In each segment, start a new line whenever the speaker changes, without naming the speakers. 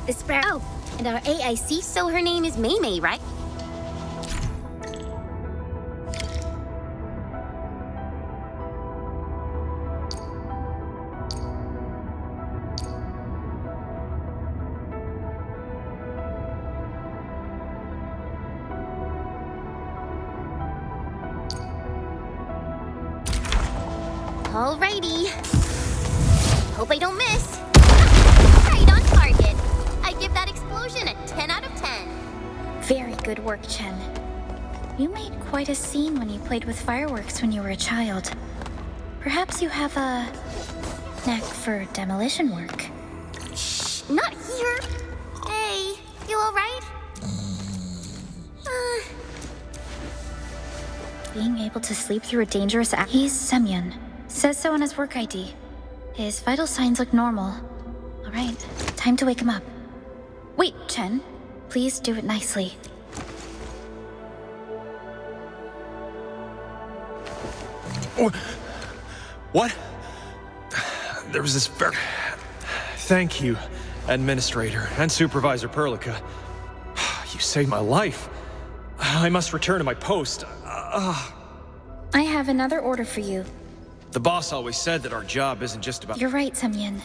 The sparrow. Oh, and our AIC, so her name is Maymay, right? Alrighty. Hope I don't miss. Right on target. I give that explosion a 10 out of 10.
Very good work, Chen. You made quite a scene when you played with fireworks when you were a child. Perhaps you have a knack for demolition work.
Shh, not here. Hey, you alright?
Being able to sleep through a dangerous act. He's Semyon. Says so on his work ID. His vital signs look normal. Alright, time to wake him up. Wait, Chen. Please do it nicely.
What? There was this very... Thank you, Administrator and Supervisor Perlica. You saved my life. I must return to my post.
I have another order for you.
The boss always said that our job isn't just about...
You're right, Semyon.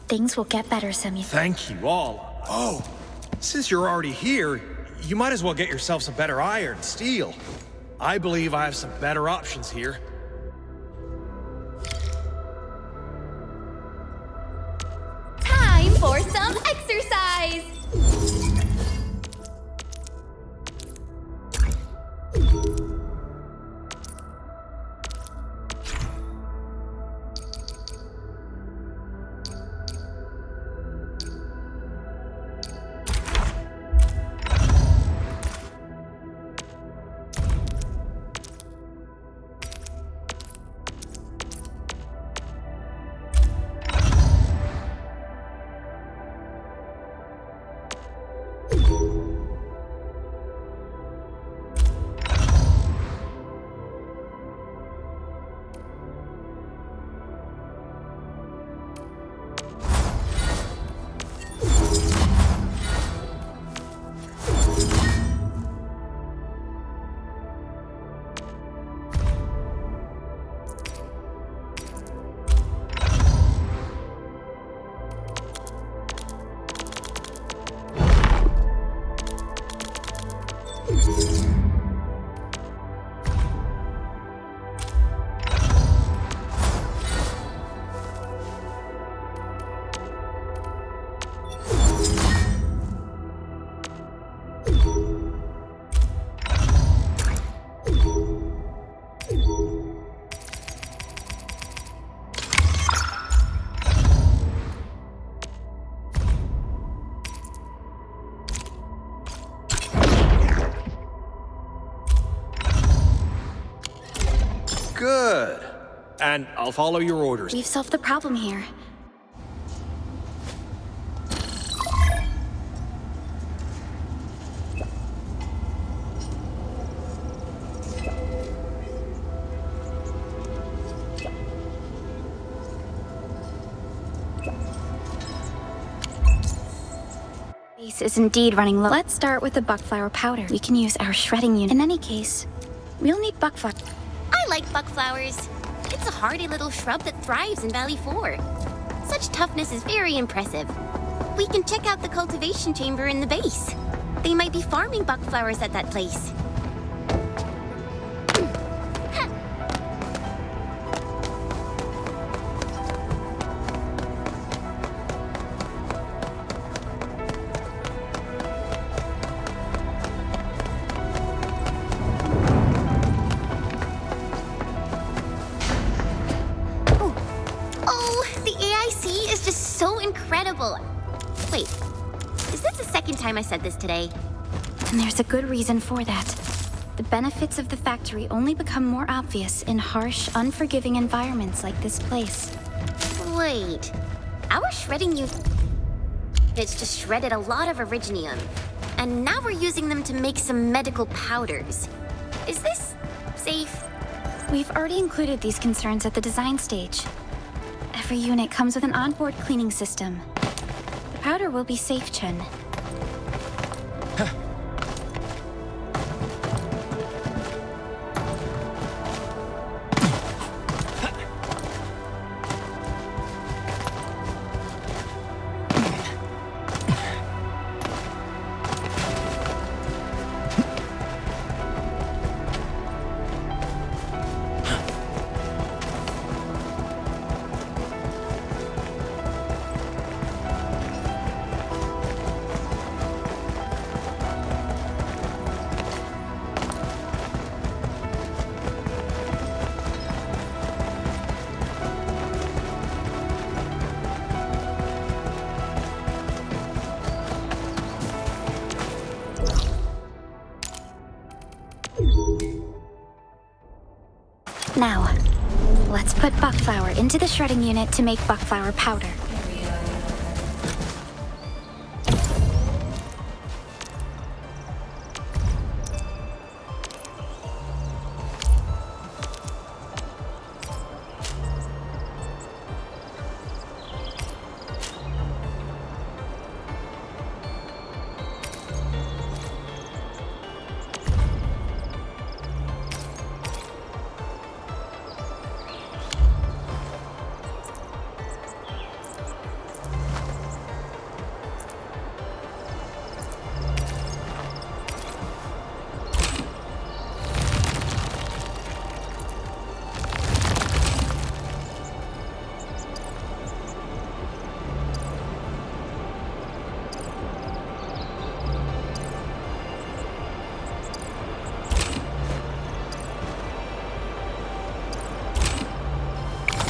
Things will get better, Semyon.
Thank you all. Oh, since you're already here, you might as well get yourself some better iron, steel. I believe I have some better options here.
Time for some exercise!
Good. And I'll follow your orders.
We've solved the problem here. Base is indeed running low. Let's start with the buckflower powder. We can use our shredding unit. In any case, we'll need buckflower.
I like buckflowers. It's a hardy little shrub that thrives in Valley 4. Such toughness is very impressive. We can check out the cultivation chamber in the base. They might be farming buckflowers at that place. Incredible. Wait, is this the second time I said this today?
And there's a good reason for that. The benefits of the factory only become more obvious in harsh, unforgiving environments like this place.
Wait, our shredding units just shredded a lot of originium, and now we're using them to make some medical powders. Is this safe?
We've already included these concerns at the design stage. Every unit comes with an onboard cleaning system. The powder will be safe, Chen. Now, let's put buckflower into the shredding unit to make buckflower powder.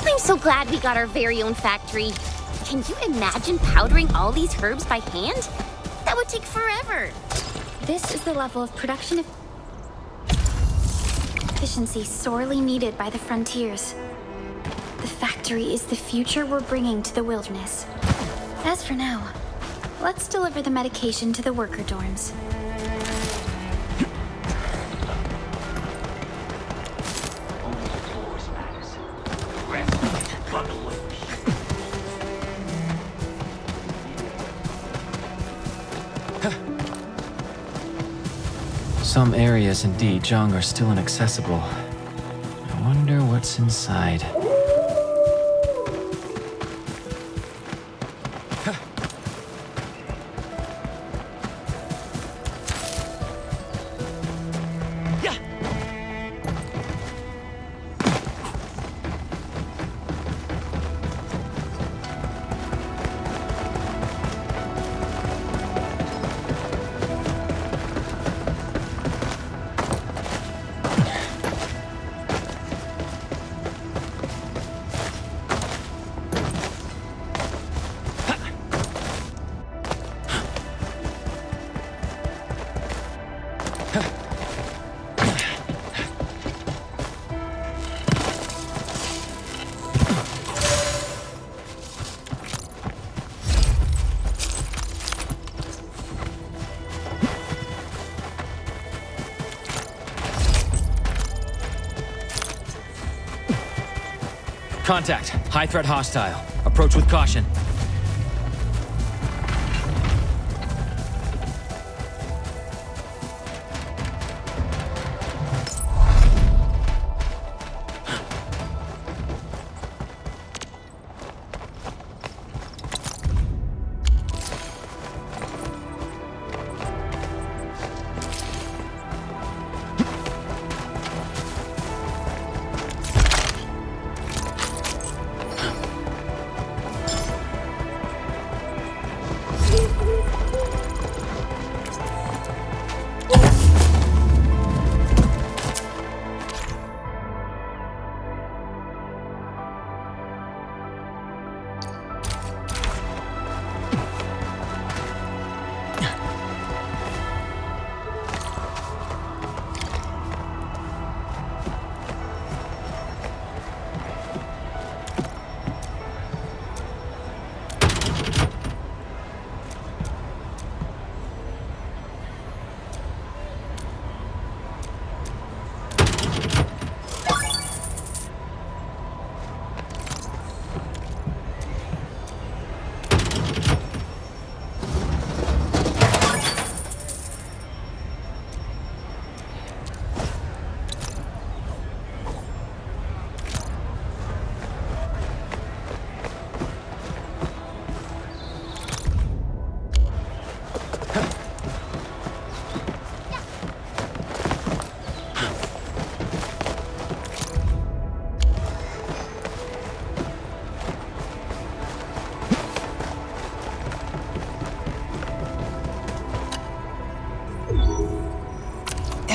I'm so glad we got our very own factory. Can you imagine powdering all these herbs by hand? That would take forever.
This is the level of production efficiency sorely needed by the frontiers. The factory is the future we're bringing to the wilderness. As for now, let's deliver the medication to the worker dorms.
Some areas in Dijiang are still inaccessible. I wonder what's inside. Contact. High threat hostile. Approach with caution.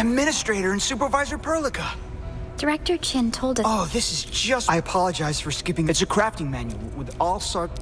Administrator and Supervisor Perlica.
Director Chin told us.
Oh, this is just... I apologize for skipping. It's a crafting manual with all sorts...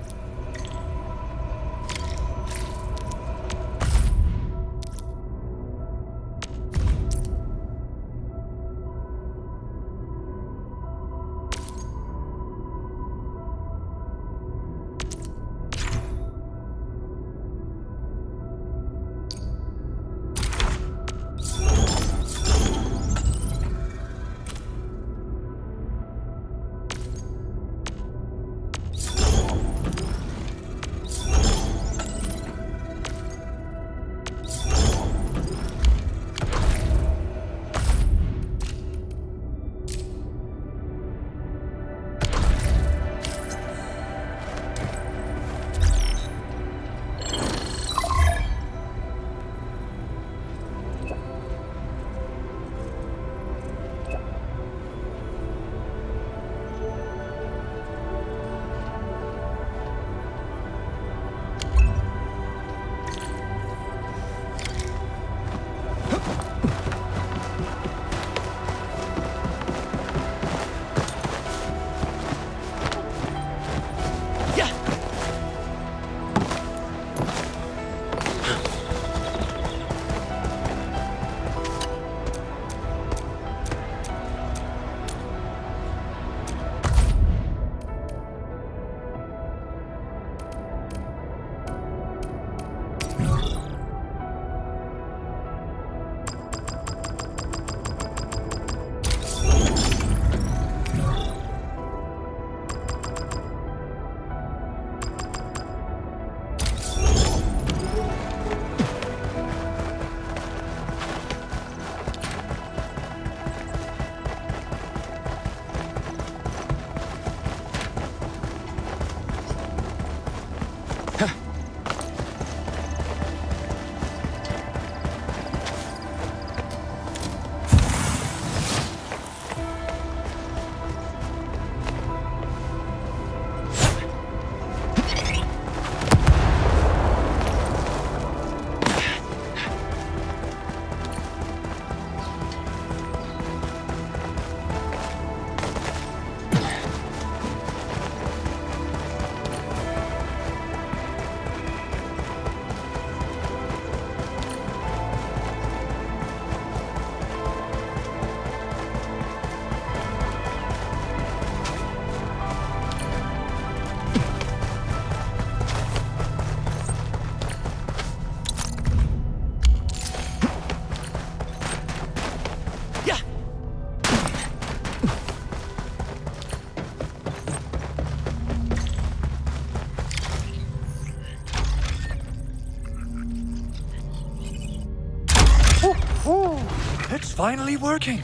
It's finally working.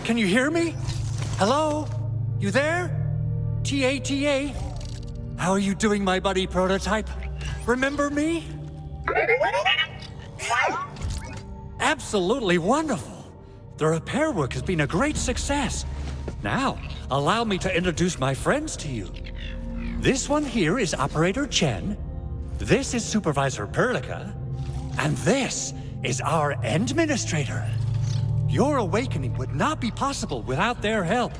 Can you hear me? Hello? You there? TATA? How are you doing, my buddy prototype? Remember me? Absolutely wonderful. The repair work has been a great success. Now, allow me to introduce my friends to you. This one here is Operator Chen. This is Supervisor Perlica. And this is our Endministrator. Your awakening would not be possible without their help.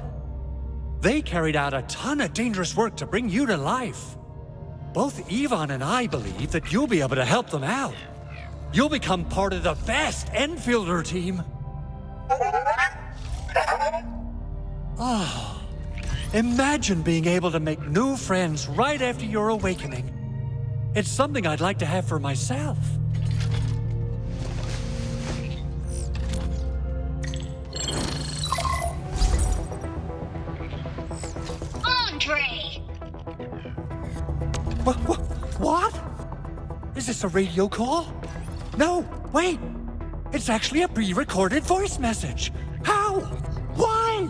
They carried out a ton of dangerous work to bring you to life. Both Yvonne and I believe that you'll be able to help them out. You'll become part of the best Enfielder team. Oh, imagine being able to make new friends right after your awakening. It's something I'd like to have for myself.
Andre!
What? Is this a radio call? No, wait! It's actually a pre-recorded voice message! How? Why?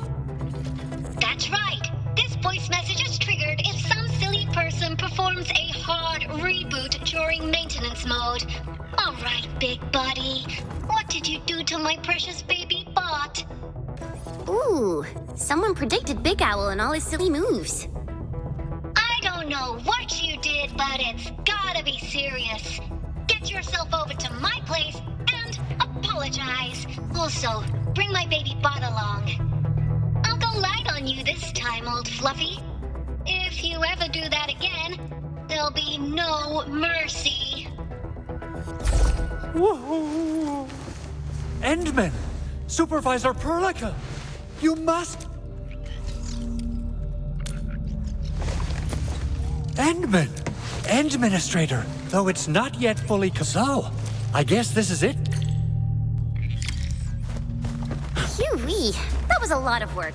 That's right. This voice message is triggered if some silly person performs a hard reboot during maintenance mode. All right, big buddy. What did you do to my precious baby bot?
Ooh, someone predicted Big Owl and all his silly moves.
I don't know what you did, but it's gotta be serious. Get yourself over to my place and apologize. Also, bring my baby bot along. I'll go light on you this time, old Fluffy. If you ever do that again, there'll be no mercy.
Whoa! Endman! Supervisor Perlica! You must... Endman! Endministrator! Though it's not yet fully... So, I guess this is it?
Phew-wee, that was a lot of work.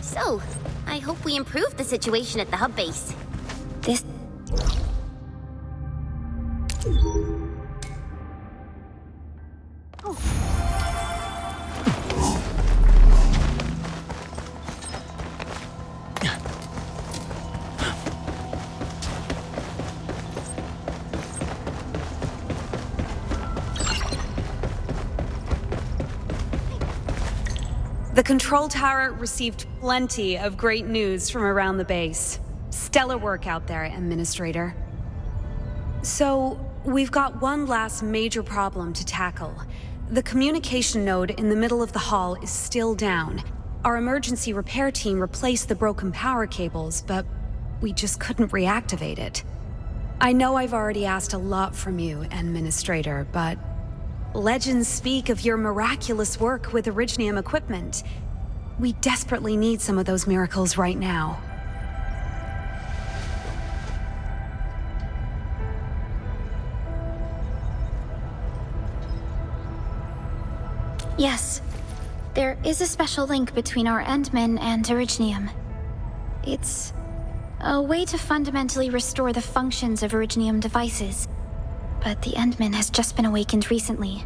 So, I hope we improved the situation at the hub base.
This...
The control tower received plenty of great news from around the base. Stellar work out there, Administrator. So, we've got one last major problem to tackle. The communication node in the middle of the hall is still down. Our emergency repair team replaced the broken power cables, but we just couldn't reactivate it. I know I've already asked a lot from you, Administrator, but legends speak of your miraculous work with Originium equipment. We desperately need some of those miracles right now.
Yes. There is a special link between our Endman and Originium. It's a way to fundamentally restore the functions of Originium devices. But the Endman has just been awakened recently,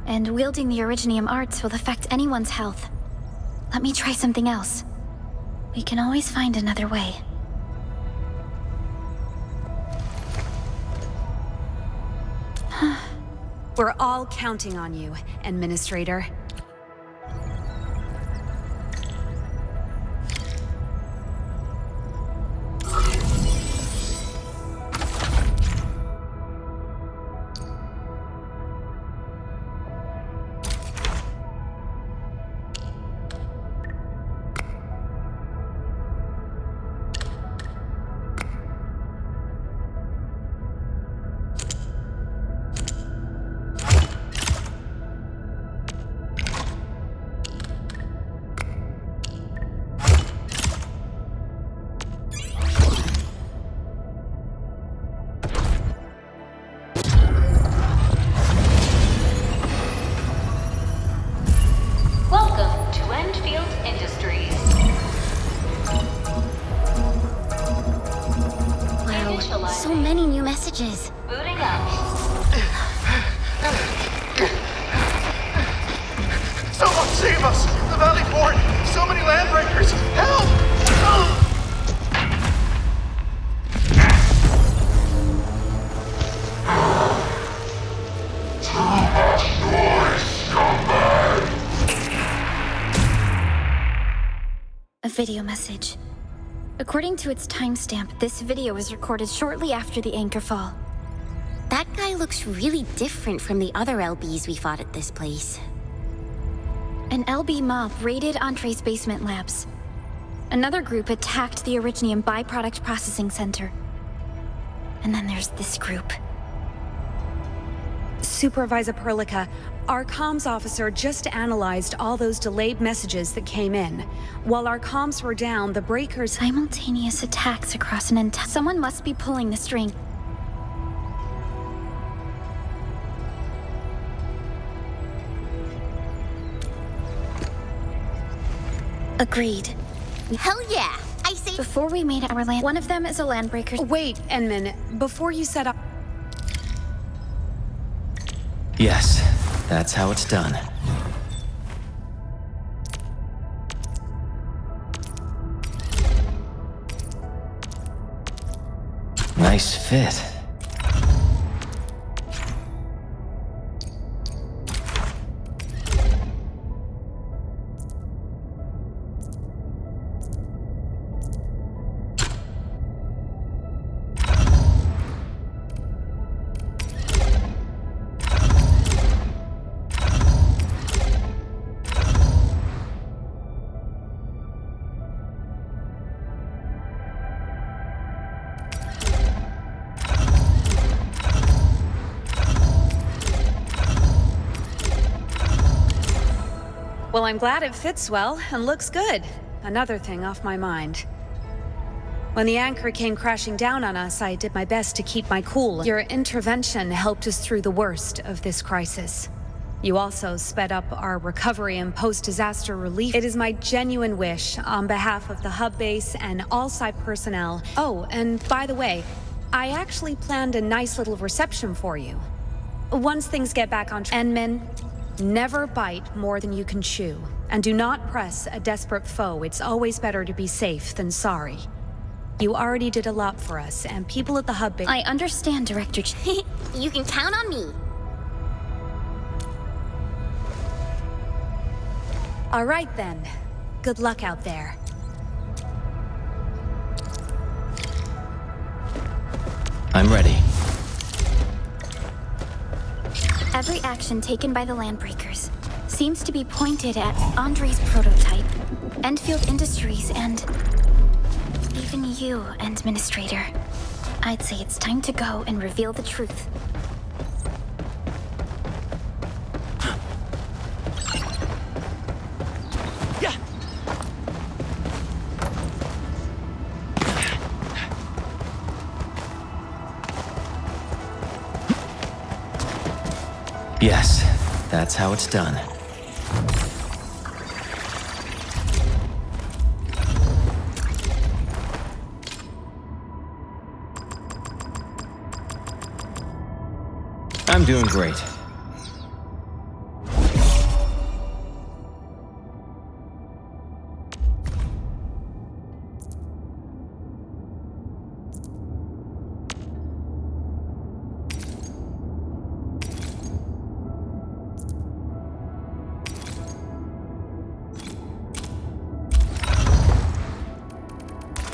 and wielding the Originium arts will affect anyone's health. Let me try something else. We can always find another way.
We're all counting on you, Administrator.
Welcome to Endfield Industries.
Wow, so many new messages.
Booting up.
Someone save us! The Valley Fort! So many landbreakers! Help!
A video message. According to its timestamp, this video was recorded shortly after the anchor fall.
That guy looks really different from the other LBs we fought at this place.
An LB mob raided Entree's basement labs. Another group attacked the Originium byproduct processing center. And then there's this group.
Supervisor Perlica, our comms officer just analyzed all those delayed messages that came in. While our comms were down, the breakers...
Simultaneous attacks across an entire... Someone must be pulling the string. Agreed.
Hell yeah! I say...
Before we made our land... One of them is a landbreaker...
Wait, Enman, before you set up...
Yes, that's how it's done. Nice fit.
Well, I'm glad it fits well and looks good. Another thing off my mind. When the anchor came crashing down on us, I did my best to keep my cool. Your intervention helped us through the worst of this crisis. You also sped up our recovery and post-disaster relief. It is my genuine wish, on behalf of the hub base and all site personnel. Oh, and by the way, I actually planned a nice little reception for you. Once things get back on track. Enmin, never bite more than you can chew. And do not press a desperate foe. It's always better to be safe than sorry. You already did a lot for us, and people at the hub base...
I understand, Director
You can count on me.
All right, then. Good luck out there.
I'm ready.
Every action taken by the Landbreakers seems to be pointed at Andre's prototype, Endfield Industries, and even you, Administrator. I'd say it's time to go and reveal the truth.
Yes, that's how it's done. I'm doing great.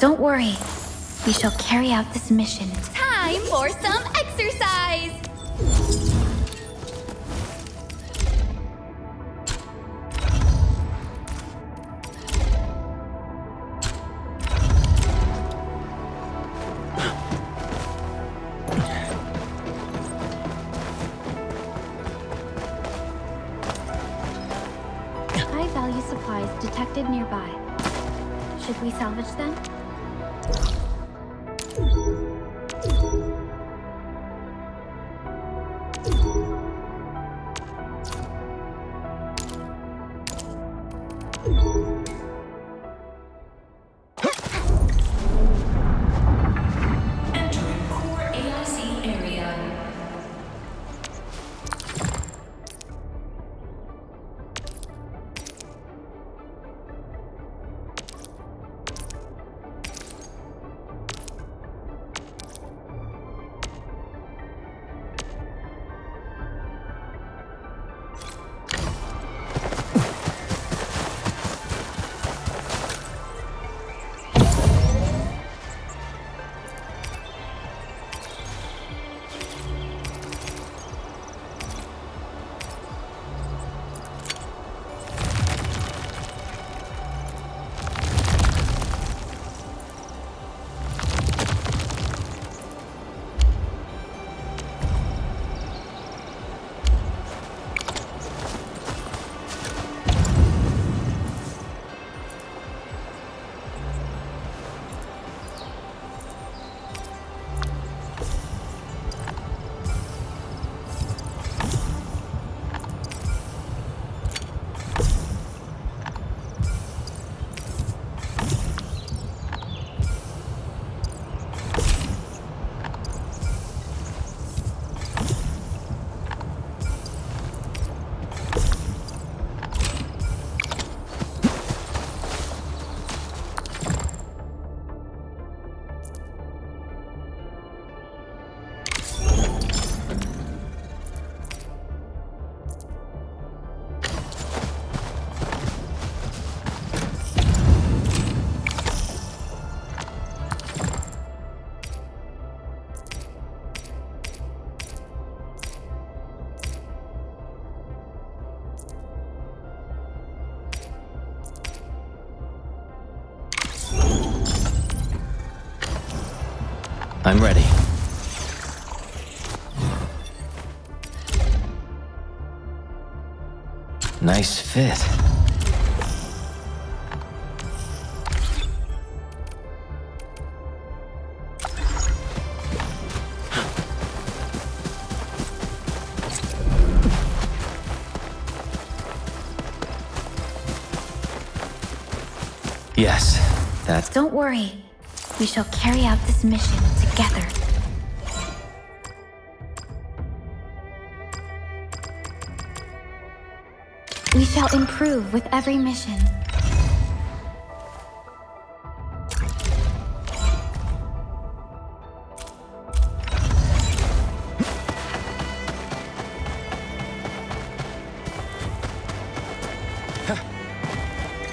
Don't worry. We shall carry out this mission.
Time for some exercise!
High-value supplies detected nearby. Should we salvage them?
Entering core AIC area.
I'm ready. Nice fit. Yes, that's...
Don't worry. We shall carry out this mission together. We shall improve with every mission.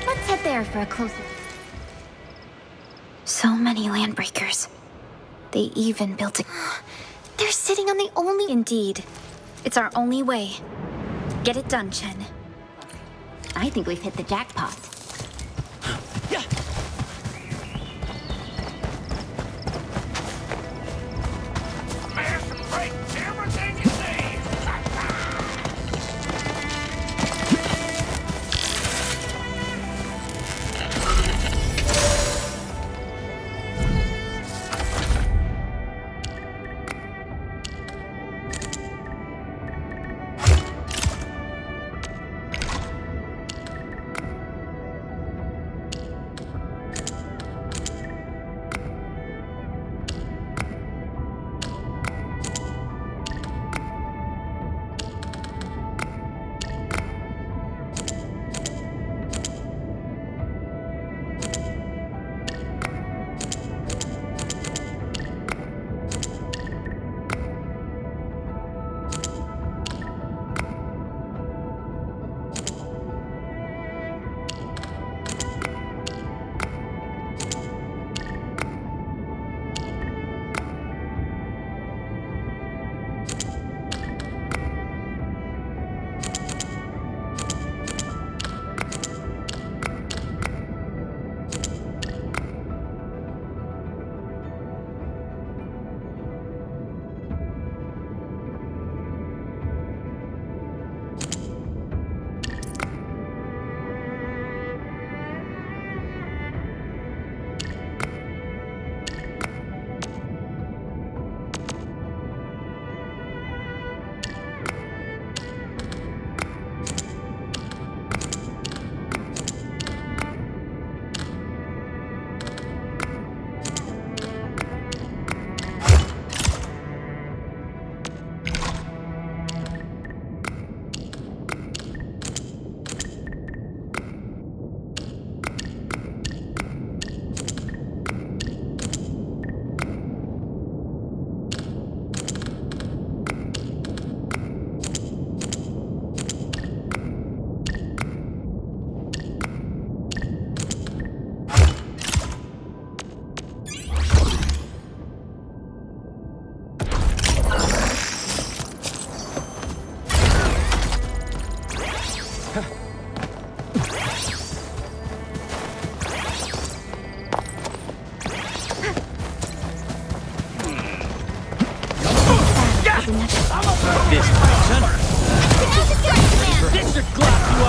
Let's head there for a closer...
So many landbreakers. They even built a...
They're sitting on the only...
Indeed. It's our only way. Get it done, Chen.
I think we've hit the jackpot.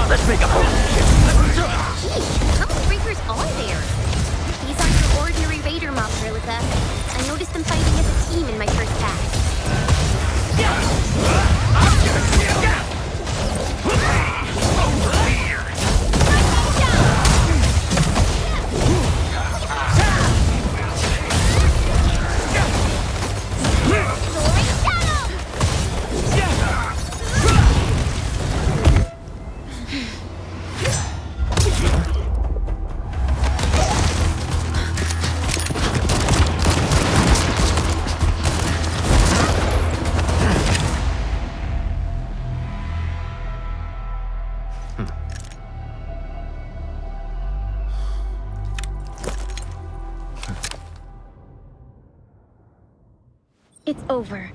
Let's make a hole.
Jeez, how many breakers are there? These aren't your ordinary raider mob, Perlica. I noticed them fighting as a team in my first pass.
It's over.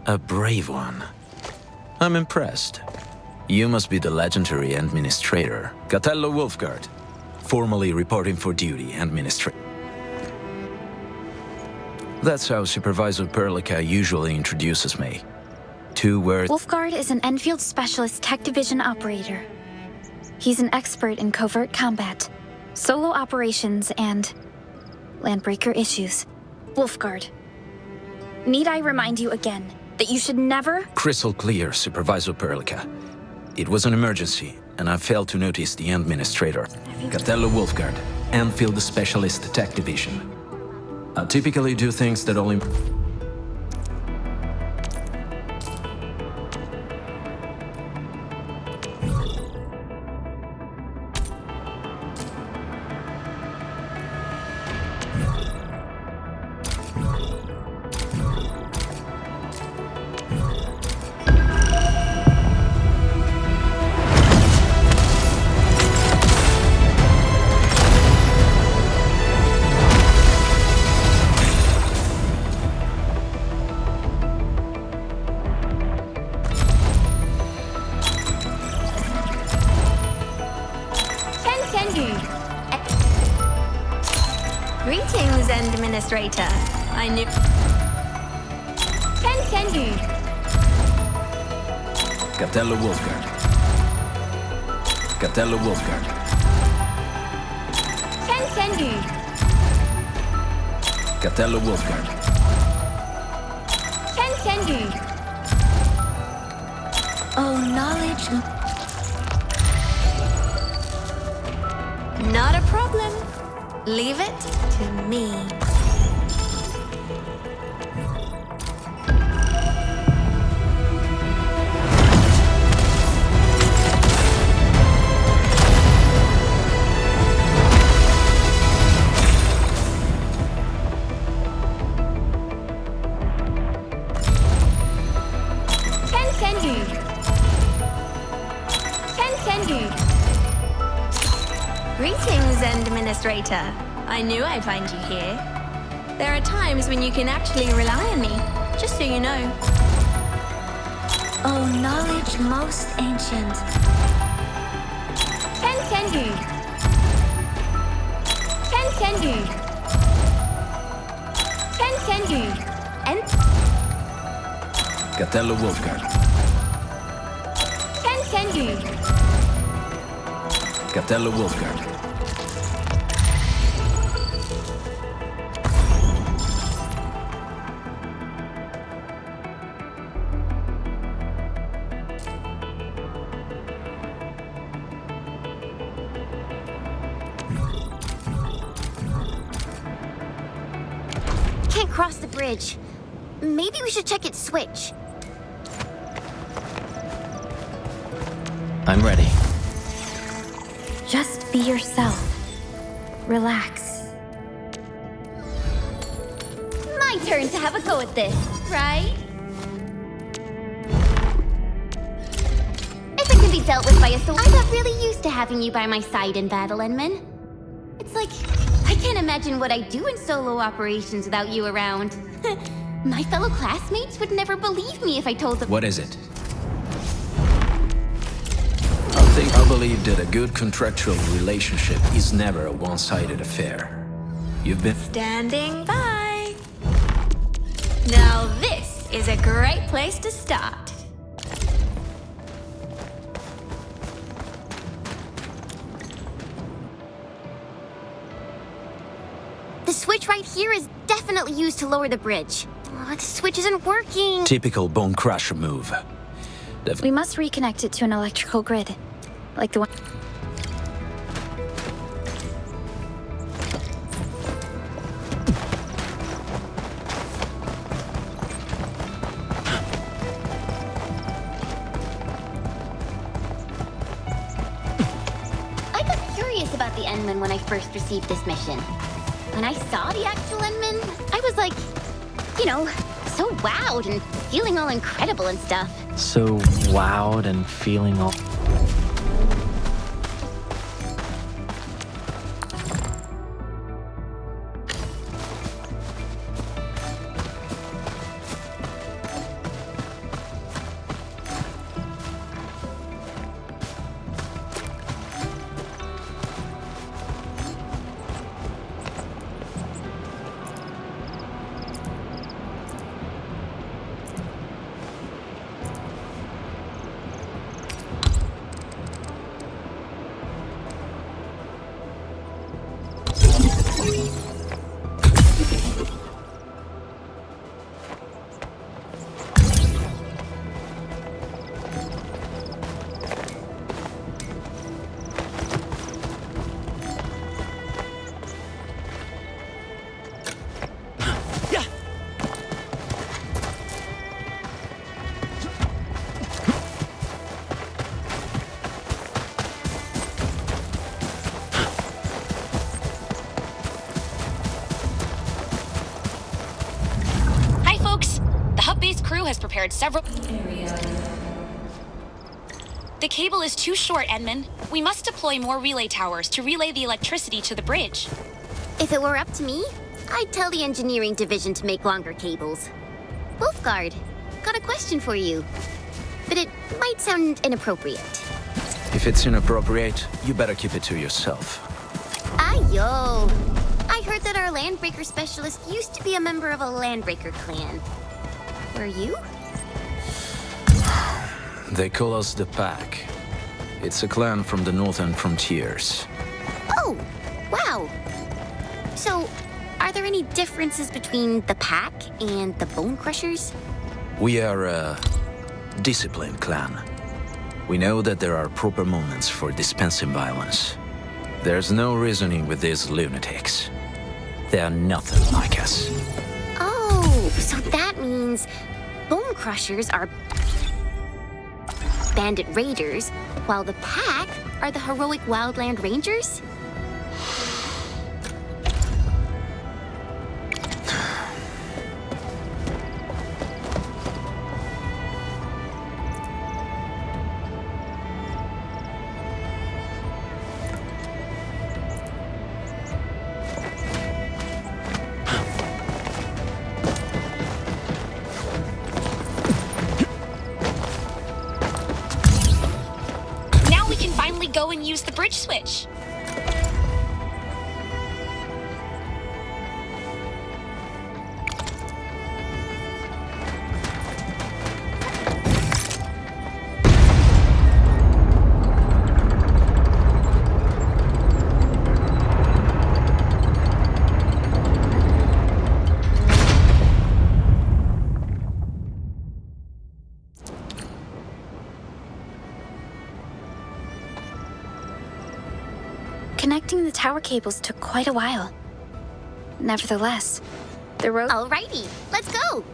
A brave one. I'm impressed. You must be the legendary Administrator, Gatello Wolfguard, formally reporting for duty, Administrator. That's how Supervisor Perlica usually introduces me. 2 words.
Wolfguard is an Enfield Specialist Tech Division operator. He's an expert in covert combat, solo operations, and landbreaker issues. Wolfguard. Need I remind you again that you should never...
Crystal clear, Supervisor Perlica. It was an emergency, and I failed to notice the administrator. Catello Wolfguard, Endfield Specialist Tech Division. I typically do things that only...
Greetings, Administrator. I knew... Continue.
Catello Wolfguard. Catello Wolfguard.
Continue.
Catello Wolfguard.
Continue.
Oh, knowledge.
Not a problem. Leave it to me. Continue. Continue. Greetings, Administrator. I knew I'd find you here. There are times when you can actually rely on me, just so you know.
Oh, knowledge most ancient.
Continue. Continue. Continue. And
Catello Wolfguard.
continue.
Catello Wolfguard.
Can't cross the bridge. Maybe we should check its switch.
I'm ready.
Just be yourself. Relax.
My turn to have a go at this, right? If it can be dealt with by a sword, I got really used to having you by my side in battle, Enman. It's like, I can't imagine what I'd do in solo operations without you around. My fellow classmates would never believe me if I told them.
What is it? I believe that a good contractual relationship is never a one-sided affair. You've been...
Standing by. Now this is a great place to start. The switch right here is definitely used to lower the bridge. Oh, the switch isn't working.
Typical Bone Crusher move.
We must reconnect it to an electrical grid. Like the one...
I got curious about the Endman when I first received this mission. When I saw the actual Endman, I was like, you know, so wowed and feeling all incredible and stuff.
So wowed and feeling all...
prepared several... The cable is too short, Edmund. We must deploy more relay towers to relay the electricity to the bridge.
If it were up to me, I'd tell the engineering division to make longer cables. Wolfguard, got a question for you. But it might sound inappropriate.
If it's inappropriate, you better keep it to yourself.
Ayo! I heard that our Landbreaker specialist used to be a member of a Landbreaker clan. Were you?
They call us the Pack. It's a clan from the northern frontiers.
Oh, wow. So, are there any differences between the Pack and the Bone Crushers?
We are a disciplined clan. We know that there are proper moments for dispensing violence. There's no reasoning with these lunatics. They are nothing like us.
Oh, so that means Bone Crushers are bandit raiders, while the Pack are the heroic wildland rangers?
Go and use the bridge switch.
Connecting the tower cables took quite a while. Nevertheless, the road...
Alrighty, let's go!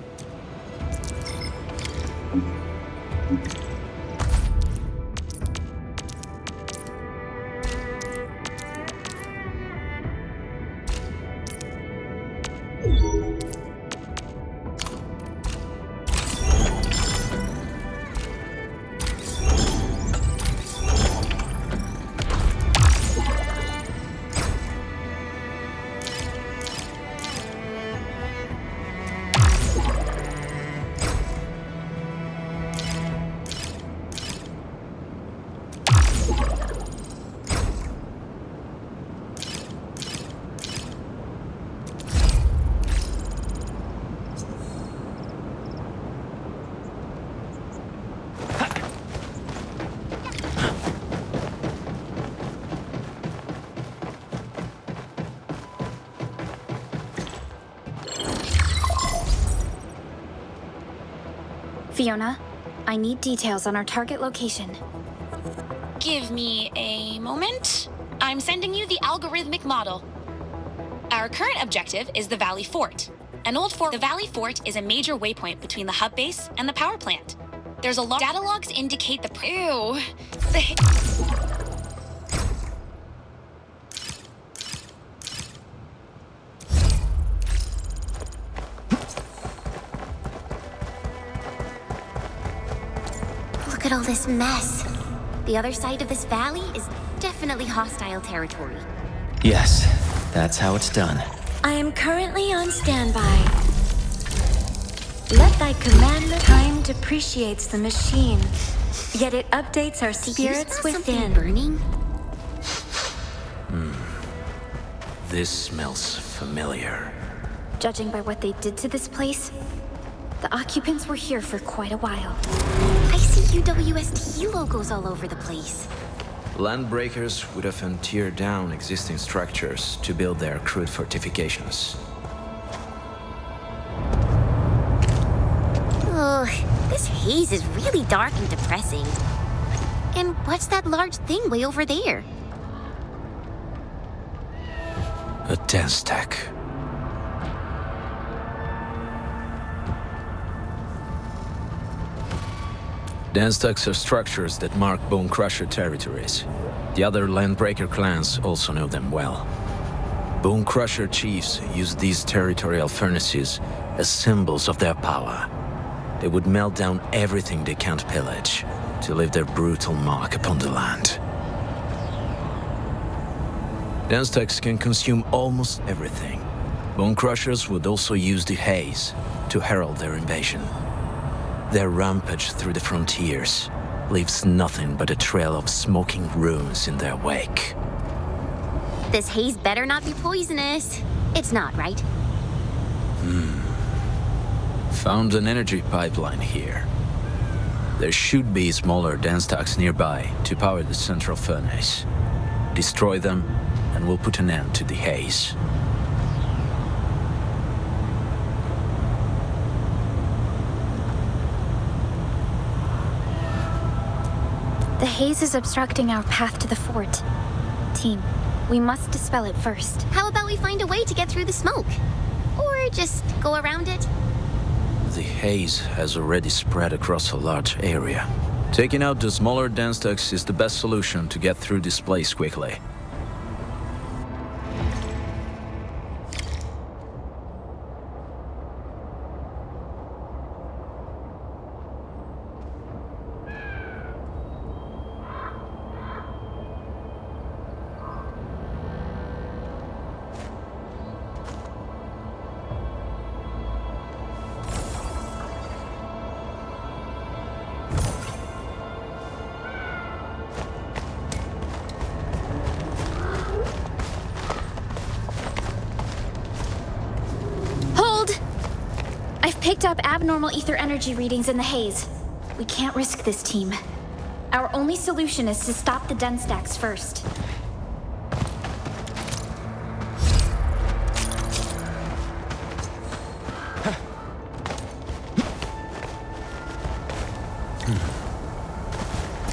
Fiona, I need details on our target location.
Give me a moment. I'm sending you the algorithmic model. Our current objective is the Valley Fort. An old fort. The Valley Fort is a major waypoint between the hub base and the power plant. There's a lot. Data logs indicate the. Ew.
Look at all this mess. The other side of this valley is definitely hostile territory.
Yes, that's how it's done.
I am currently on standby. Let thy commandment. Time depreciates the machine, yet it updates our spirits within.
Burning?
This smells familiar.
Judging by what they did to this place, the occupants were here for quite a while.
I see UWST logos all over the place.
Landbreakers would often tear down existing structures to build their crude fortifications.
Ugh, this haze is really dark and depressing. And what's that large thing way over there?
A dense tech. Dense techs are structures that mark Bone Crusher territories. The other Landbreaker clans also know them well. Bone Crusher chiefs use these territorial furnaces as symbols of their power. They would melt down everything they can't pillage to leave their brutal mark upon the land. Dance techs can consume almost everything. Bone crushers would also use the haze to herald their invasion. Their rampage through the frontiers leaves nothing but a trail of smoking ruins in their wake.
This haze better not be poisonous. It's not, right?
Found an energy pipeline here. There should be smaller dance stacks nearby to power the central furnace. Destroy them, and we'll put an end to the haze.
The haze is obstructing our path to the fort. Team, we must dispel it first.
How about we find a way to get through the smoke? Or just go around it?
The haze has already spread across a large area. Taking out the smaller dance stacks is the best solution to get through this place quickly.
Picked up abnormal ether energy readings in the haze. We can't risk this, team. Our only solution is to stop the den stacks first.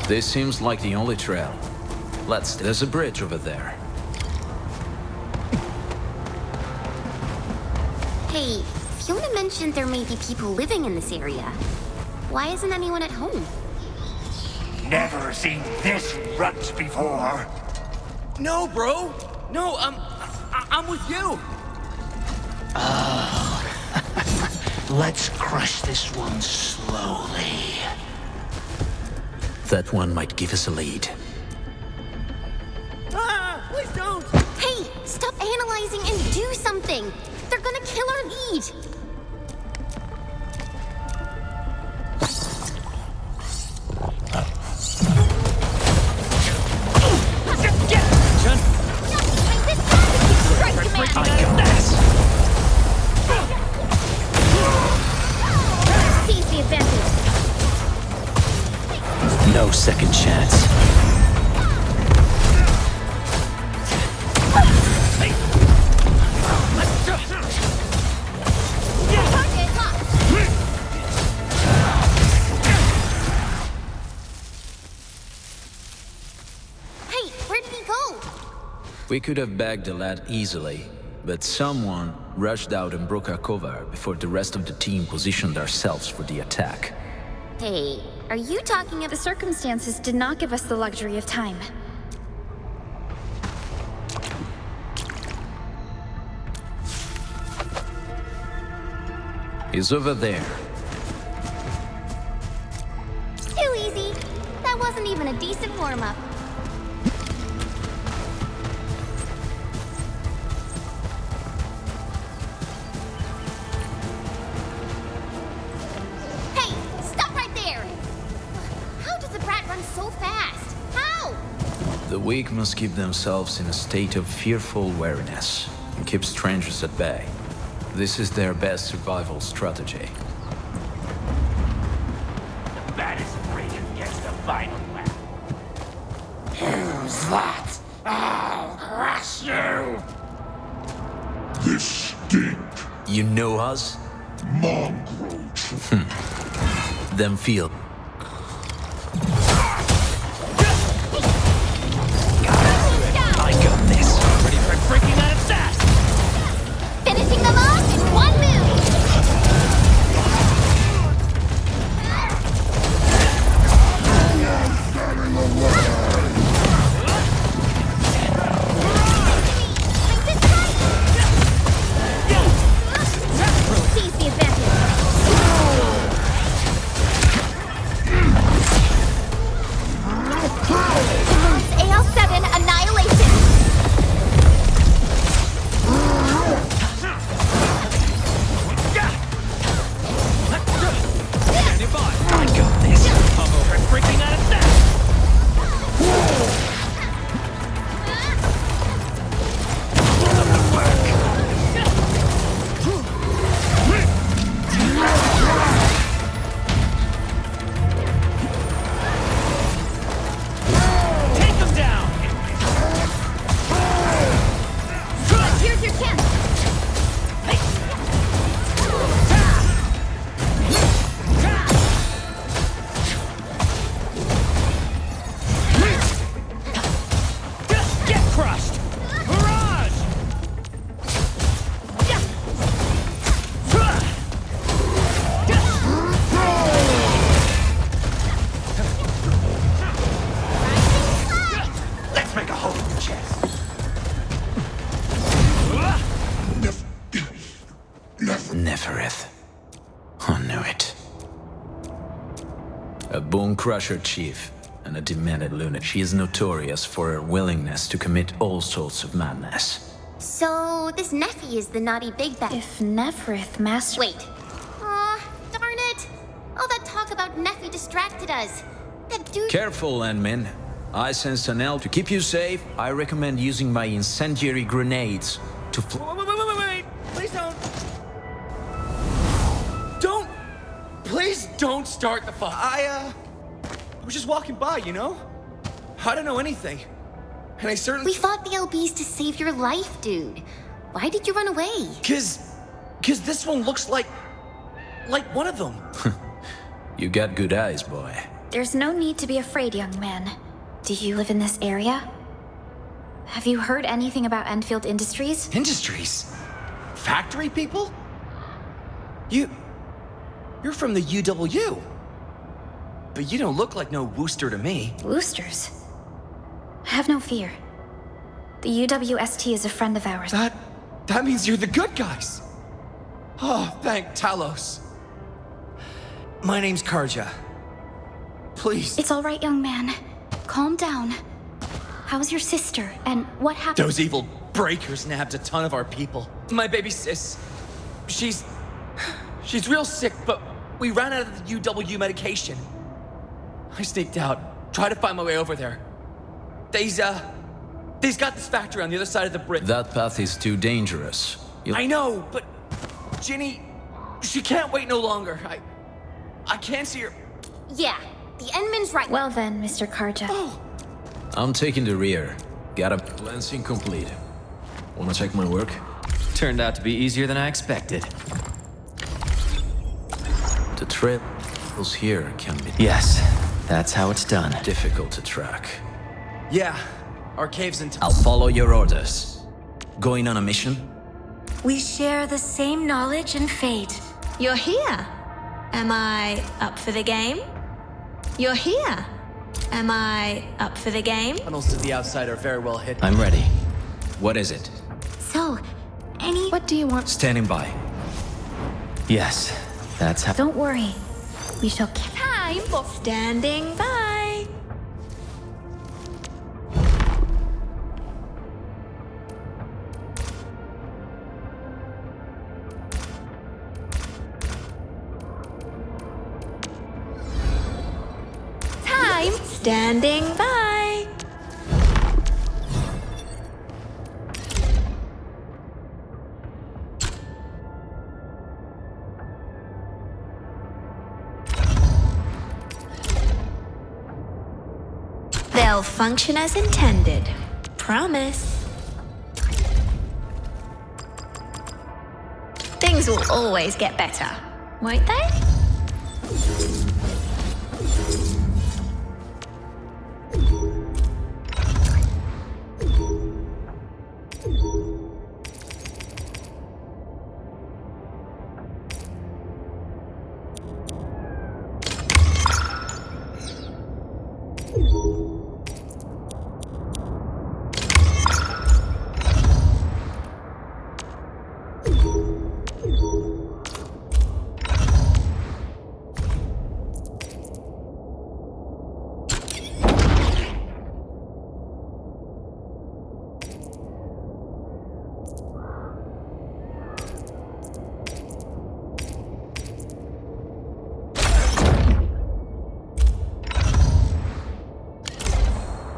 This seems like the only trail. There's a bridge over there.
Hey, Fiona mentioned there may be people living in this area. Why isn't anyone at home?
Never seen this runt before.
No, bro. No, I'm with you.
Let's crush this one slowly.
That one might give us a lead.
Ah, please don't.
Hey, stop analyzing and do something. They're gonna kill our lead.
No second chance.
Hey, where did he go?
We could have bagged the lad easily, but someone rushed out and broke our cover before the rest of the team positioned ourselves for the attack.
Hey, are you talking about...
The circumstances did not give us the luxury of time.
He's over there.
Too easy. That wasn't even a decent warm-up. Hey, stop right there! How does the brat run so fast? How?
The weak must keep themselves in a state of fearful wariness and keep strangers at bay. This is their best survival strategy.
The baddest breaking gets the final lap. Who's that? I'll crush you!
This stink.
You know us?
Mongrel.
Then feel. I got this.
Ready for breaking out of that?
Finishing them off in one move! Seize the advantage!
Bone Crusher Chief, and a demented lunatic. She is notorious for her willingness to commit all sorts of madness.
So, this Nephi is the naughty big bad.
If Nephrith master.
Wait. Aw, darn it! All that talk about Nephi distracted us. That dude.
Careful, Landmin. I sense an elf. To keep you safe, I recommend using my incendiary grenades to
Wait. Please don't. Don't. Please don't start the fire. I was just walking by, you know? I don't know anything. And I certainly...
We fought the LBs to save your life, dude. Why did you run away?
Cause this one looks like one of them.
You got good eyes, boy.
There's no need to be afraid, young man. Do you live in this area? Have you heard anything about Endfield Industries?
Industries? Factory people? You're from the UW. But you don't look like no Wooster to me.
Woosters? Have no fear. The UWST is a friend of ours.
That means you're the good guys. Oh, thank Talos. My name's Karja. Please.
It's all right, young man. Calm down. How's your sister, and what happened?
Those evil breakers nabbed a ton of our people. My baby sis, she's real sick, but we ran out of the UW medication. I sneaked out, tried to find my way over there. They's got this factory on the other side of the bridge.
That path is too dangerous.
I know, but Ginny, she can't wait no longer. I can't see her.
Yeah, the Endman's right.
Well then, Mr. Karja.
I'm taking the rear. Got a cleansing complete. Wanna check my work?
Turned out to be easier than I expected.
The trails here can be...
Yes, that's how it's done.
Difficult to track.
Yeah, our cave's in
I'll follow your orders. Going on a mission?
We share the same knowledge and fate. You're here. Am I up for the game? You're here. Am I up for the game?
Tunnels to the outside are very well hidden.
I'm ready.
What is it?
So,
What do you want?
Standing by.
Yes, that's how...
Don't worry. We shall keep...
Time for standing by. Time standing by. They'll function as intended. Promise. Things will always get better, won't they?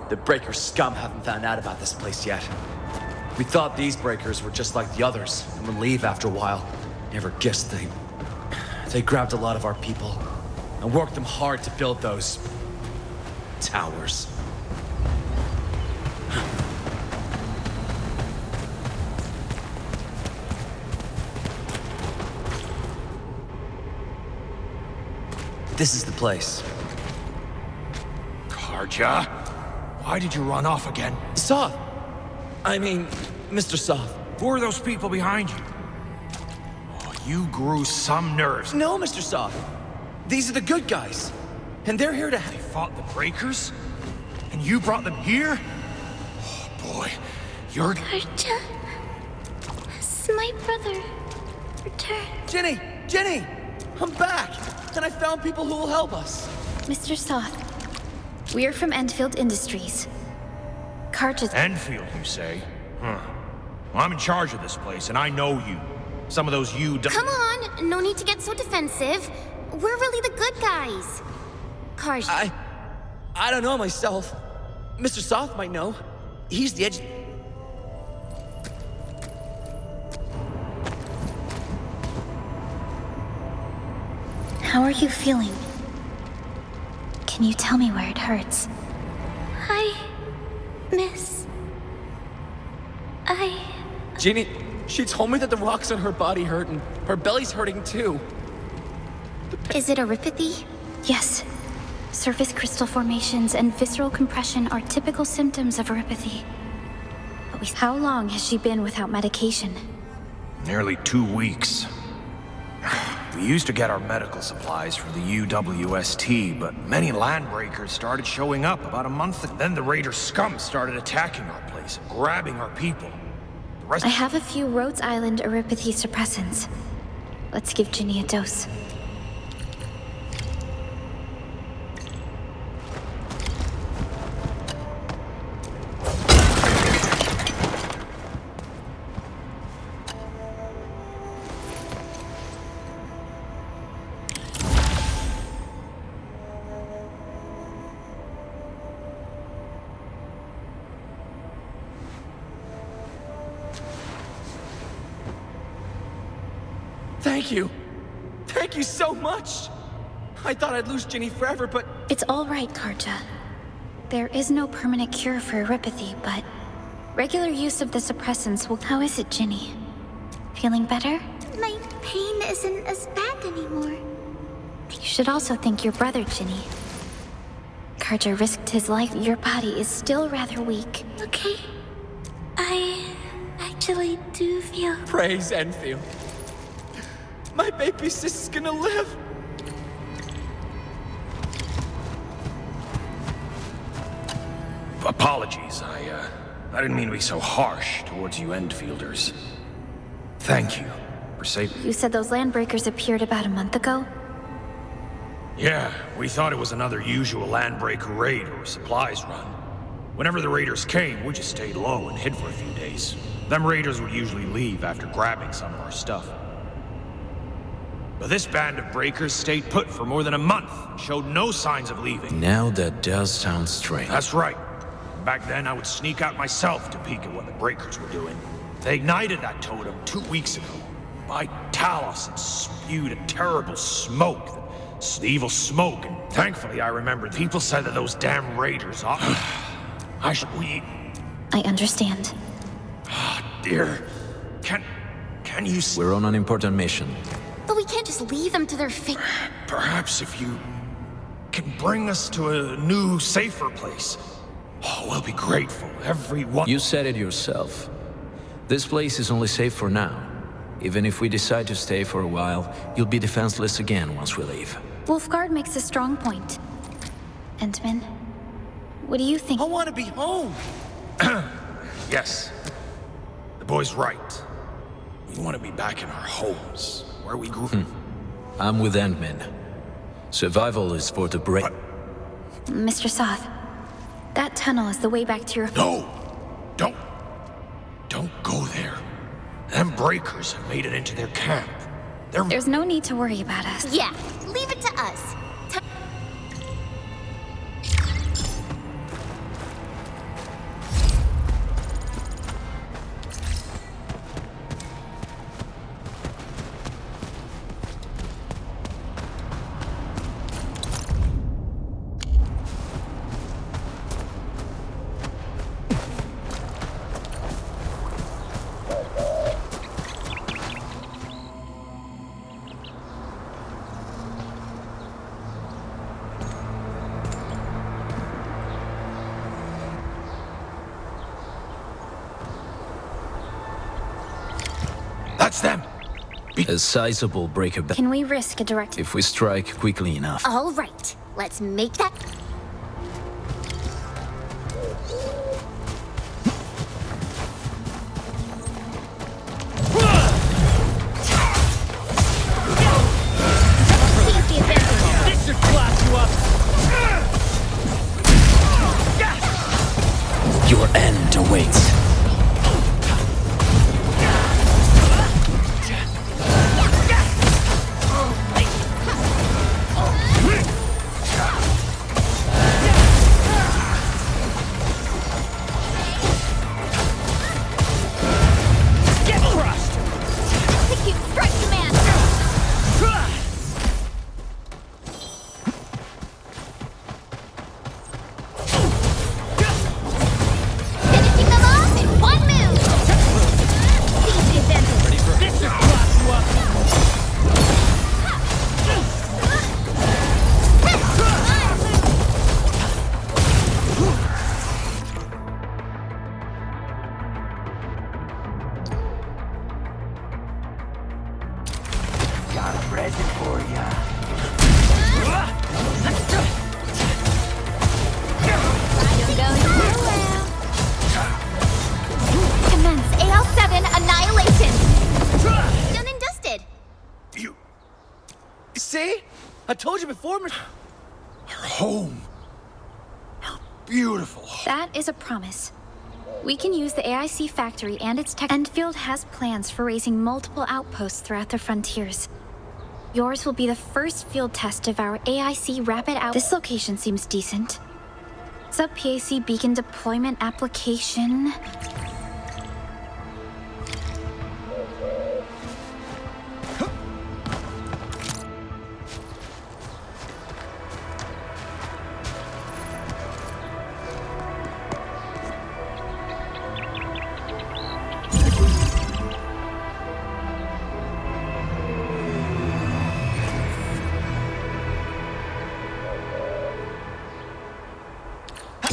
The breaker scum haven't found out about this place yet. We thought these breakers were just like the others and would leave after a while. Never guessed they grabbed a lot of our people and worked them hard to build those towers. This is the place.
Karja? Why did you run off again?
Soth! I mean, Mr. Soth.
Who are those people behind you? Oh, you grew some nerves.
No, Mr. Soth. These are the good guys. And they're here to...
They fought the breakers? And you brought them here? Oh, boy. You're...
Karja... Has my brother returned?
Jenny! I'm back! And I found people who will help us.
Mr. Soth, we're from Endfield Industries. Carja's...
Enfield, you say? Huh. Well, I'm in charge of this place, and I know you. Some of those
Come on, no need to get so defensive. We're really the good guys. Karj...
I don't know myself. Mr. Soth might know. He's the edge...
How are you feeling? Can you tell me where it hurts?
Hi, Miss.
Ginny, she told me that the rocks on her body hurt and her belly's hurting too.
Is it erypathy?
Yes. Surface crystal formations and visceral compression are typical symptoms of erypathy. But how long has she been without medication?
Nearly 2 weeks. We used to get our medical supplies from the UWST, but many landbreakers started showing up about a month ago. Then the Raider scum started attacking our place, grabbing our people.
I have a few Rhodes Island erypathy suppressants. Let's give Ginny a dose.
Thank you. Thank you so much. I thought I'd lose Ginny forever, but...
It's all right, Karja. There is no permanent cure for erypathy, but regular use of the suppressants will... How is it, Ginny? Feeling better?
My pain isn't as bad anymore.
You should also thank your brother, Ginny. Karja risked his life. Your body is still rather weak.
Okay. I actually do feel...
Praise Enfield. My baby sis is gonna live.
Apologies, I didn't mean to be so harsh towards you Endfielders. Thank you for saving...
You said those landbreakers appeared about a month ago?
Yeah, we thought it was another usual landbreaker raid or supplies run. Whenever the raiders came, we just stayed low and hid for a few days. Them raiders would usually leave after grabbing some of our stuff. But this band of breakers stayed put for more than a month and showed no signs of leaving.
Now that does sound strange.
That's right. Back then, I would sneak out myself to peek at what the breakers were doing. They ignited that totem 2 weeks ago. By Talos, it spewed a terrible smoke. The evil smoke, and thankfully I remembered people said that those damn raiders... I
understand.
Dear, can you...
We're on an important mission.
But we can't just leave them to their fate.
Perhaps if you can bring us to a new, safer place. Oh, we'll be grateful, everyone.
You said it yourself. This place is only safe for now. Even if we decide to stay for a while, you'll be defenseless again once we leave.
Wolfguard makes a strong point. Entman, what do you think?
I want to be home.
Yes. The boy's right. We want to be back in our homes, where we grew.
I'm with Endman. Survival is for the brave.
Mr. Soth, that tunnel is the way back to your...
No! Don't go there. Them breakers have made it into their camp.
There's no need to worry about us.
Yeah, leave it to us.
That's them!
A sizable breaker...
Can we risk a direct...
If we strike quickly enough.
All right, let's make that...
This should class you up!
Your end awaits.
Got a present for ya.
Commence AL7 annihilation. Done and dusted.
See? I told you before,
Our home. Our beautiful home.
That is a promise. We can use the AIC factory and its tech. Endfield has plans for raising multiple outposts throughout the frontiers. Yours will be the first field test of our AIC rapid out. This location seems decent. Sub-PAC beacon deployment application.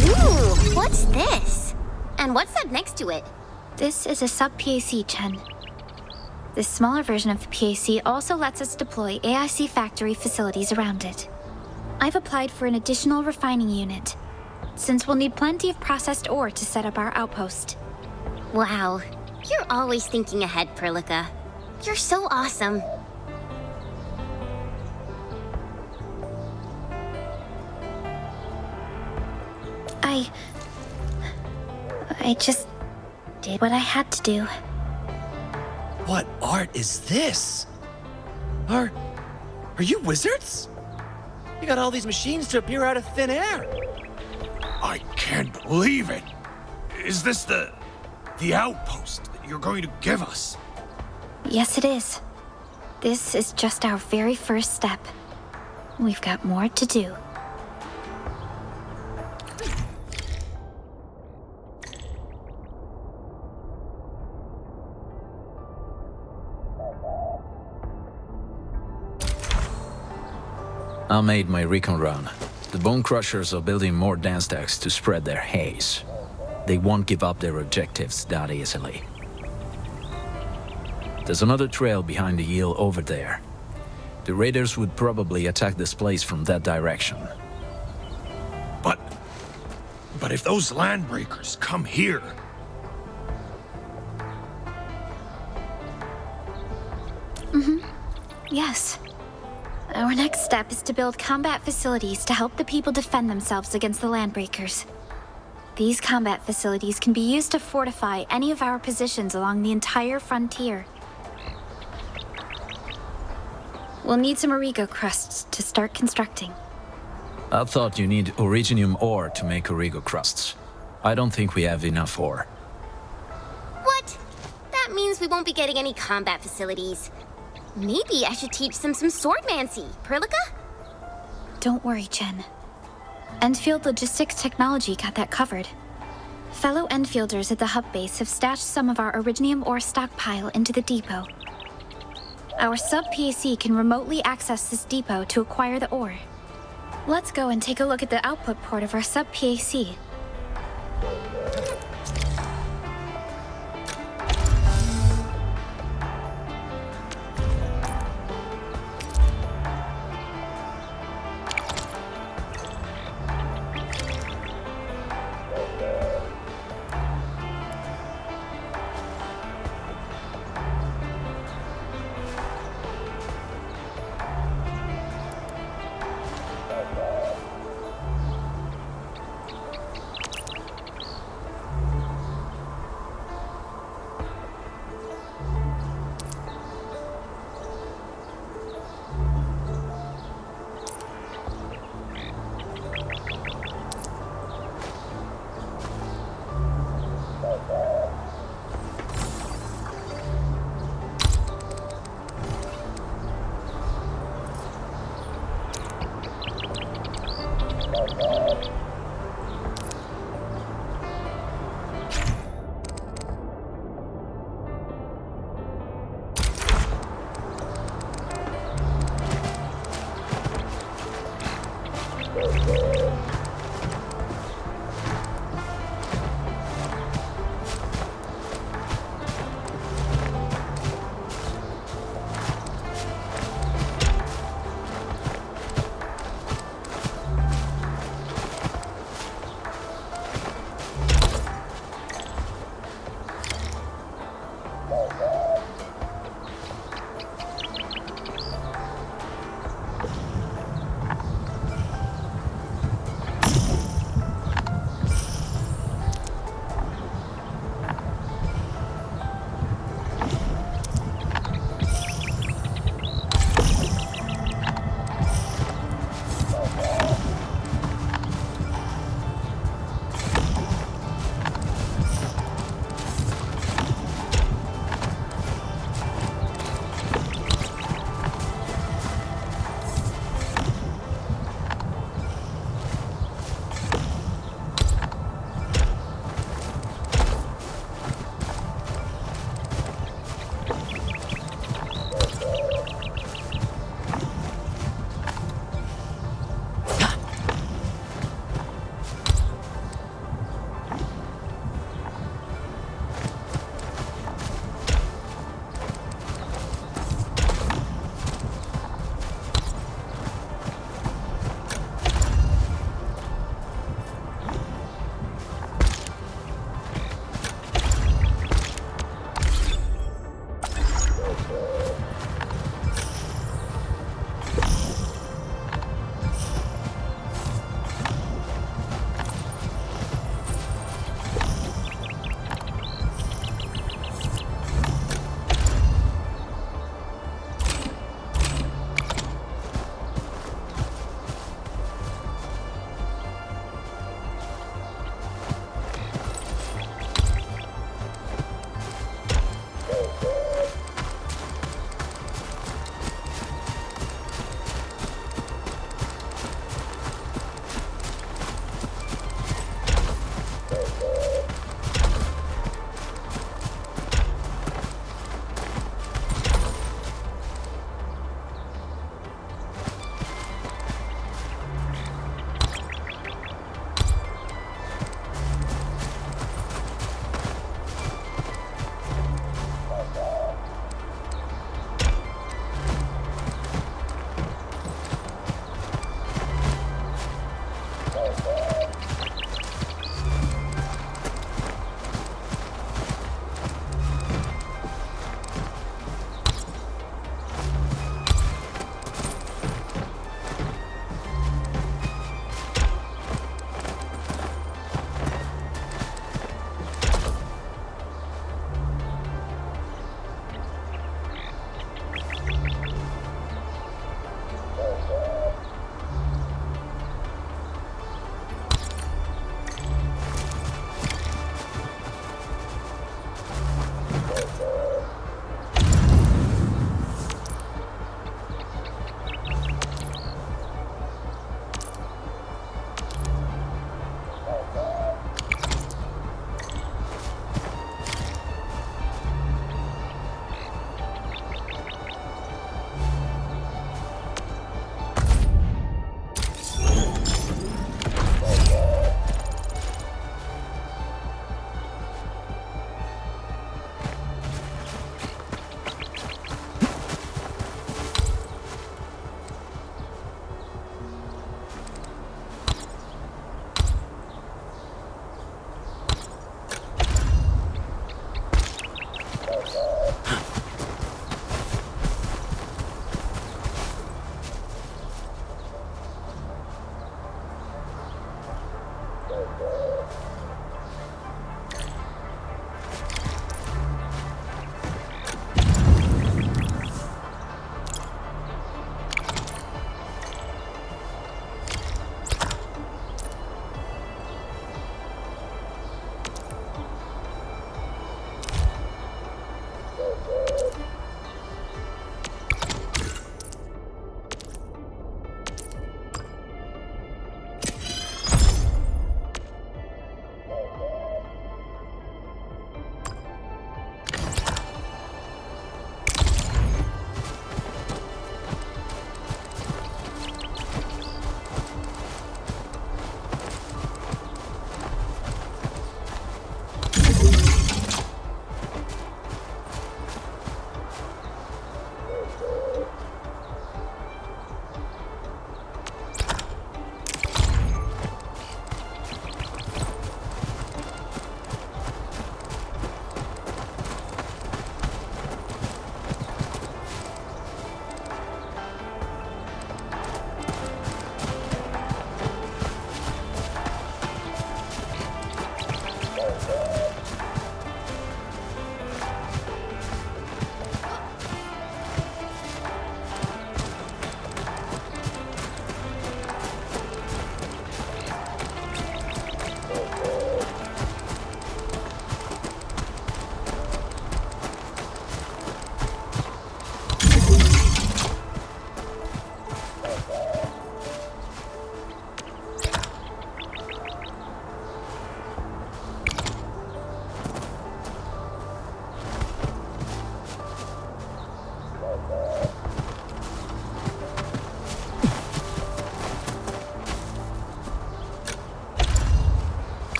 Ooh, what's this? And what's that next to it?
This is a sub-PAC, Chen. This smaller version of the PAC also lets us deploy AIC factory facilities around it. I've applied for an additional refining unit, since we'll need plenty of processed ore to set up our outpost.
Wow, you're always thinking ahead, Perlica. You're so awesome.
I just did what I had to do.
What art is this? Are you wizards? You got all these machines to appear out of thin air.
I can't believe it. Is this the outpost that you're going to give us?
Yes, it is. This is just our very first step. We've got more to do.
I made my recon run. The Bone Crushers are building more dance stacks to spread their haze. They won't give up their objectives that easily. There's another trail behind the yield over there. The raiders would probably attack this place from that direction.
But if those landbreakers come here...
Yes. Our next step is to build combat facilities to help the people defend themselves against the landbreakers. These combat facilities can be used to fortify any of our positions along the entire frontier. We'll need some Origo crusts to start constructing.
I thought you need originium ore to make Origo crusts. I don't think we have enough ore.
What? That means we won't be getting any combat facilities. Maybe I should teach them some swordmancy, Perlica?
Don't worry, Chen. Endfield Logistics Technology got that covered. Fellow Enfielders at the hub base have stashed some of our originium ore stockpile into the depot. Our sub-PAC can remotely access this depot to acquire the ore. Let's go and take a look at the output port of our sub-PAC.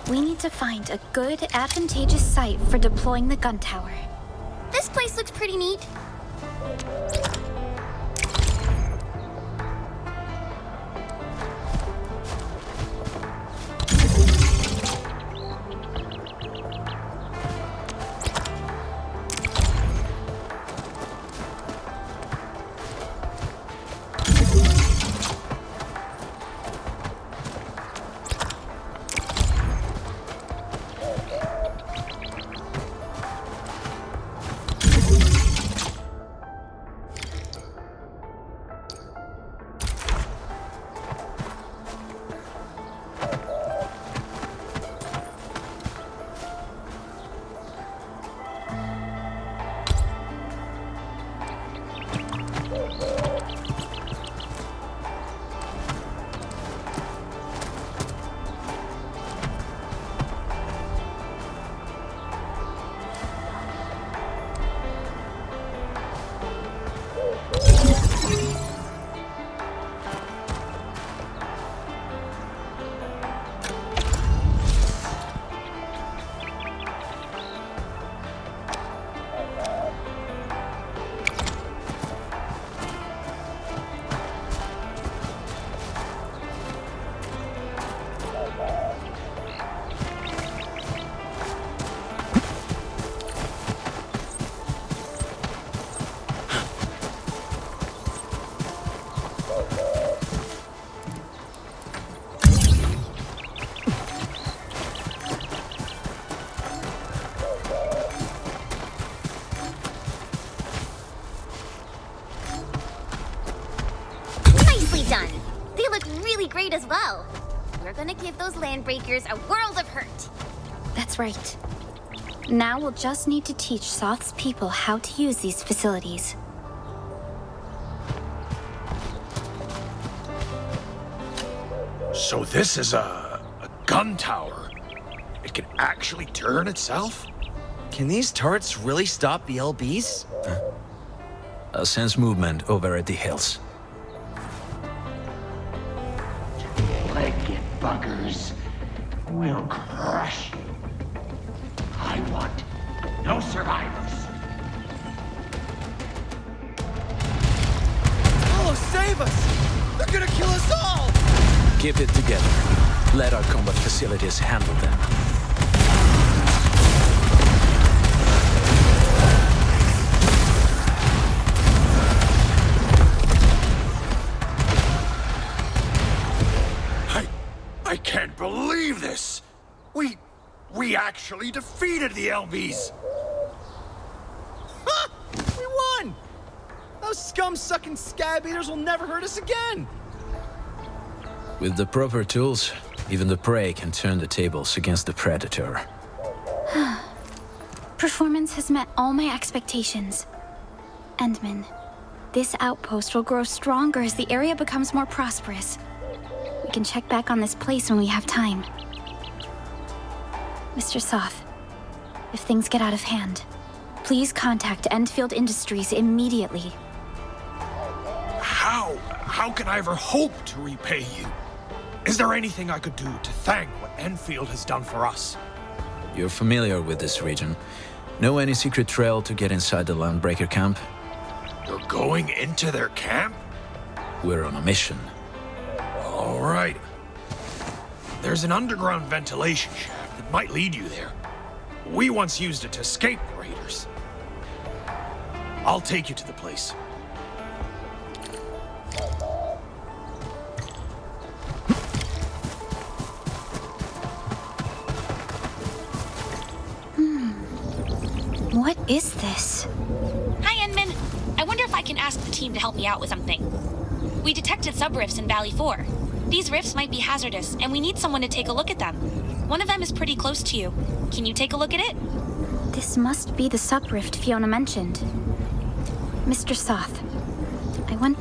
We need to find a good, advantageous site for deploying the gun tower.
This place looks pretty neat. gonna give those landbreakers a world of hurt.
That's right. Now we'll just need to teach Soth's people how to use these facilities.
So this is a gun tower. It can actually turn itself?
Can these turrets really stop the LBs?
I'll sense movement over at the hills.
Legged buggers will crush you. I want no survivors.
Oh, save us! They're gonna kill us all!
Keep it together. Let our combat facilities handle them.
I can't believe this! We actually defeated the LBs!
Ha! We won! Those scum-sucking scab eaters will never hurt us again!
With the proper tools, even the prey can turn the tables against the predator.
Performance has met all my expectations. Endman, this outpost will grow stronger as the area becomes more prosperous. We can check back on this place when we have time. Mr. Soth, if things get out of hand, please contact Endfield Industries immediately.
How can I ever hope to repay you? Is there anything I could do to thank what Enfield has done for us?
You're familiar with this region. Know any secret trail to get inside the Landbreaker camp?
You're going into their camp?
We're on a mission.
All right. There's an underground ventilation shaft that might lead you there. We once used it to escape the raiders. I'll take you to the place.
What is this?
Hi, Enman. I wonder if I can ask the team to help me out with something. We detected subrifts in Valley 4. These rifts might be hazardous, and we need someone to take a look at them. One of them is pretty close to you. Can you take a look at it?
This must be the subrift Fiona mentioned. Mr. Soth, I want...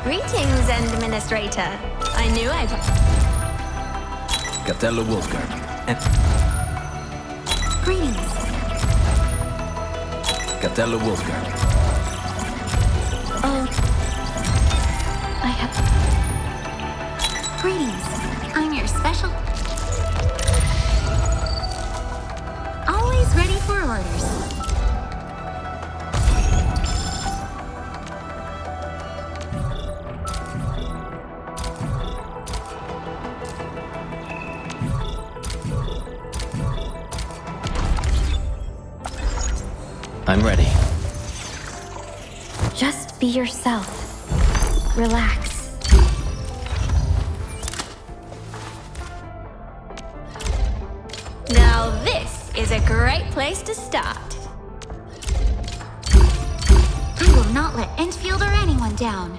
Greetings, Administrator. I knew I'd...
Catello Wolfguard.
Greetings.
Catello Wolfguard.
Oh... I have... Greetings.
I'm your special... Always ready for orders.
I'm ready.
Just be yourself. Relax.
Now this is a great place to start.
I will not let Endfield or anyone down.